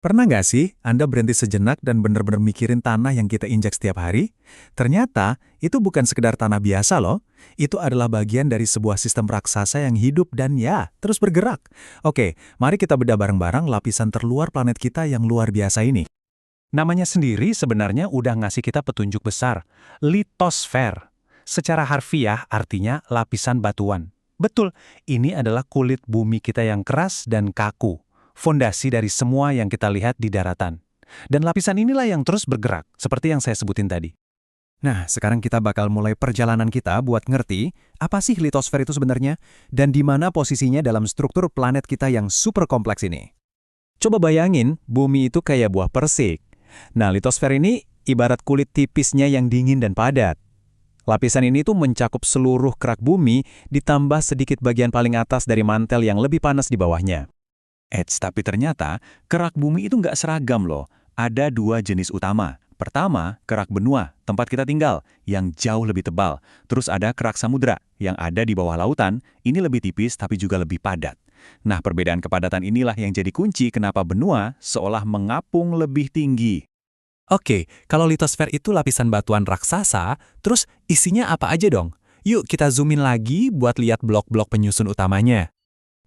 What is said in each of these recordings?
Pernah nggak sih Anda berhenti sejenak dan benar-benar mikirin tanah yang kita injak setiap hari? Ternyata, itu bukan sekedar tanah biasa loh. Itu adalah bagian dari sebuah sistem raksasa yang hidup dan ya, terus bergerak. Oke, mari kita bedah bareng-barang lapisan terluar planet kita yang luar biasa ini. Namanya sendiri sebenarnya udah ngasih kita petunjuk besar, litosfer. Secara harfiah artinya lapisan batuan. Betul, ini adalah kulit bumi kita yang keras dan kaku, fondasi dari semua yang kita lihat di daratan. Dan lapisan inilah yang terus bergerak, seperti yang saya sebutin tadi. Nah, sekarang kita bakal mulai perjalanan kita buat ngerti apa sih litosfer itu sebenarnya dan di mana posisinya dalam struktur planet kita yang super kompleks ini. Coba bayangin, bumi itu kayak buah persik. Nah, litosfer ini ibarat kulit tipisnya yang dingin dan padat. Lapisan ini tuh mencakup seluruh kerak bumi ditambah sedikit bagian paling atas dari mantel yang lebih panas di bawahnya. Tapi ternyata kerak bumi itu nggak seragam loh. Ada dua jenis utama. Pertama, kerak benua, tempat kita tinggal, yang jauh lebih tebal. Terus ada kerak samudra, yang ada di bawah lautan, ini lebih tipis tapi juga lebih padat. Nah, perbedaan kepadatan inilah yang jadi kunci kenapa benua seolah mengapung lebih tinggi. Oke, kalau litosfer itu lapisan batuan raksasa, terus isinya apa aja dong? Yuk kita zoomin lagi buat lihat blok-blok penyusun utamanya.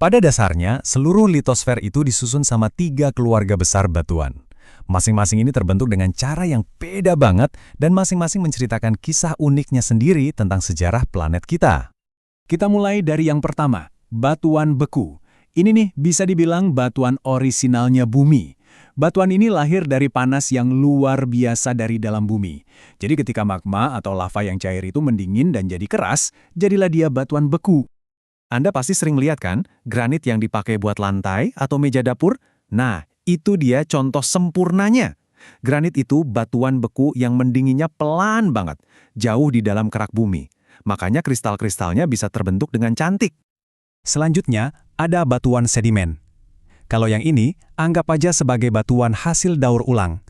Pada dasarnya, seluruh litosfer itu disusun sama 3 keluarga besar batuan. Masing-masing ini terbentuk dengan cara yang beda banget dan masing-masing menceritakan kisah uniknya sendiri tentang sejarah planet kita. Kita mulai dari yang pertama, batuan beku. Ini nih bisa dibilang batuan orisinalnya bumi. Batuan ini lahir dari panas yang luar biasa dari dalam bumi. Jadi ketika magma atau lava yang cair itu mendingin dan jadi keras, jadilah dia batuan beku. Anda pasti sering lihat kan, granit yang dipakai buat lantai atau meja dapur? Nah, itu dia contoh sempurnanya. Granit itu batuan beku yang mendinginnya pelan banget, jauh di dalam kerak bumi. Makanya kristal-kristalnya bisa terbentuk dengan cantik. Selanjutnya, ada batuan sedimen. Kalau yang ini, anggap aja sebagai batuan hasil daur ulang.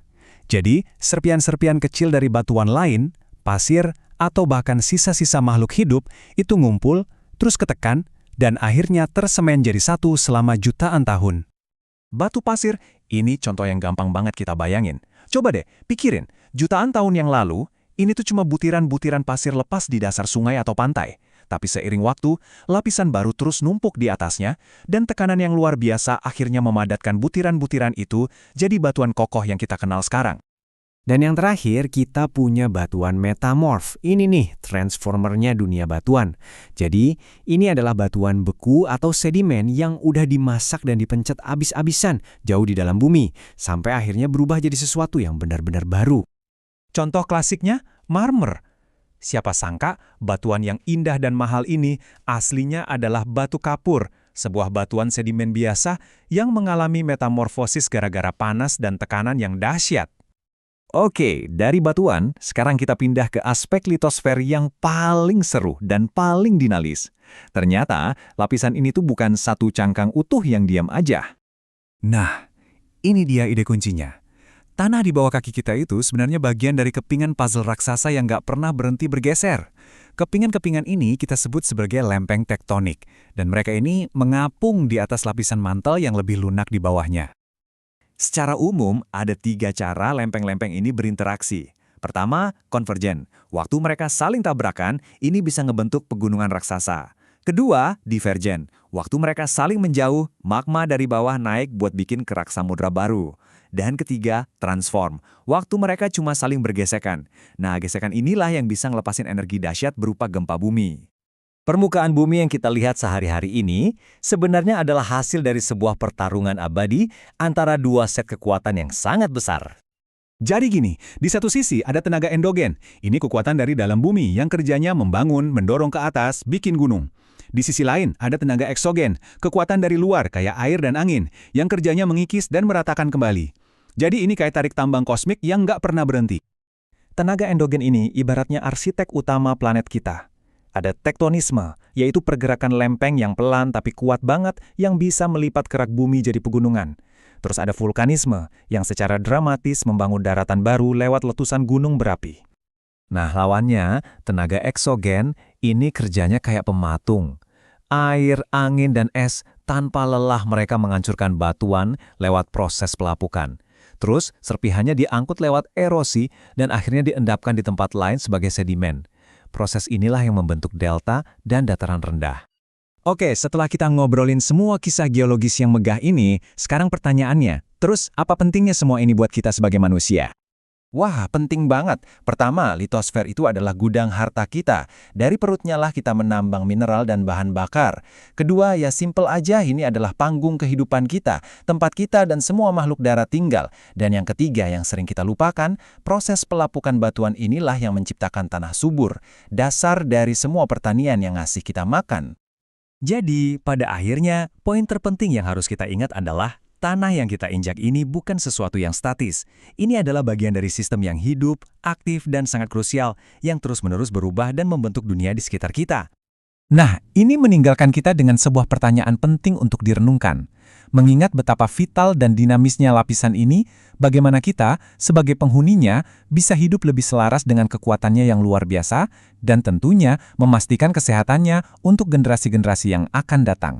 Jadi, serpian-serpian kecil dari batuan lain, pasir, atau bahkan sisa-sisa makhluk hidup, itu ngumpul, terus ketekan, dan akhirnya tersemen jadi satu selama jutaan tahun. Batu pasir, ini contoh yang gampang banget kita bayangin. Coba deh, pikirin, jutaan tahun yang lalu, ini tuh cuma butiran-butiran pasir lepas di dasar sungai atau pantai. Tapi seiring waktu, lapisan baru terus numpuk di atasnya, dan tekanan yang luar biasa akhirnya memadatkan butiran-butiran itu jadi batuan kokoh yang kita kenal sekarang. Dan yang terakhir, kita punya batuan metamorf. Ini nih, transformernya dunia batuan. Jadi, ini adalah batuan beku atau sedimen yang udah dimasak dan dipencet abis-abisan jauh di dalam bumi, sampai akhirnya berubah jadi sesuatu yang benar-benar baru. Contoh klasiknya, marmer. Siapa sangka batuan yang indah dan mahal ini aslinya adalah batu kapur, sebuah batuan sedimen biasa yang mengalami metamorfosis gara-gara panas dan tekanan yang dahsyat. Oke, dari batuan, sekarang kita pindah ke aspek litosfer yang paling seru dan paling dinamis. Ternyata, lapisan ini tuh bukan satu cangkang utuh yang diam aja. Nah, ini dia ide kuncinya. Tanah di bawah kaki kita itu sebenarnya bagian dari kepingan puzzle raksasa yang nggak pernah berhenti bergeser. Kepingan-kepingan ini kita sebut sebagai lempeng tektonik, dan mereka ini mengapung di atas lapisan mantel yang lebih lunak di bawahnya. Secara umum, ada 3 cara lempeng-lempeng ini berinteraksi. Pertama, konvergen. Waktu mereka saling tabrakan, ini bisa ngebentuk pegunungan raksasa. Kedua, divergen. Waktu mereka saling menjauh, magma dari bawah naik buat bikin kerak samudra baru. Dan ketiga, transform. Waktu mereka cuma saling bergesekan. Nah, gesekan inilah yang bisa ngelepasin energi dahsyat berupa gempa bumi. Permukaan bumi yang kita lihat sehari-hari ini sebenarnya adalah hasil dari sebuah pertarungan abadi antara 2 set kekuatan yang sangat besar. Jadi gini, di satu sisi ada tenaga endogen. Ini kekuatan dari dalam bumi yang kerjanya membangun, mendorong ke atas, bikin gunung. Di sisi lain ada tenaga eksogen, kekuatan dari luar kayak air dan angin, yang kerjanya mengikis dan meratakan kembali. Jadi ini kayak tarik tambang kosmik yang nggak pernah berhenti. Tenaga endogen ini ibaratnya arsitek utama planet kita. Ada tektonisme, yaitu pergerakan lempeng yang pelan tapi kuat banget yang bisa melipat kerak bumi jadi pegunungan. Terus ada vulkanisme, yang secara dramatis membangun daratan baru lewat letusan gunung berapi. Nah, lawannya, tenaga eksogen, ini kerjanya kayak pematung. Air, angin, dan es Tanpa lelah mereka menghancurkan batuan lewat proses pelapukan. Terus, serpihannya diangkut lewat erosi dan akhirnya diendapkan di tempat lain sebagai sedimen. Proses inilah yang membentuk delta dan dataran rendah. Oke, setelah kita ngobrolin semua kisah geologis yang megah ini, sekarang pertanyaannya, terus apa pentingnya semua ini buat kita sebagai manusia? Wah, penting banget. Pertama, litosfer itu adalah gudang harta kita. Dari perutnya lah kita menambang mineral dan bahan bakar. Kedua, ya simple aja, ini adalah panggung kehidupan kita, tempat kita dan semua makhluk darat tinggal. Dan yang ketiga yang sering kita lupakan, proses pelapukan batuan inilah yang menciptakan tanah subur, dasar dari semua pertanian yang ngasih kita makan. Jadi, pada akhirnya, poin terpenting yang harus kita ingat adalah tanah yang kita injak ini bukan sesuatu yang statis. Ini adalah bagian dari sistem yang hidup, aktif, dan sangat krusial yang terus-menerus berubah dan membentuk dunia di sekitar kita. Nah, ini meninggalkan kita dengan sebuah pertanyaan penting untuk direnungkan. Mengingat betapa vital dan dinamisnya lapisan ini, bagaimana kita, sebagai penghuninya, bisa hidup lebih selaras dengan kekuatannya yang luar biasa, dan tentunya memastikan kesehatannya untuk generasi-generasi yang akan datang.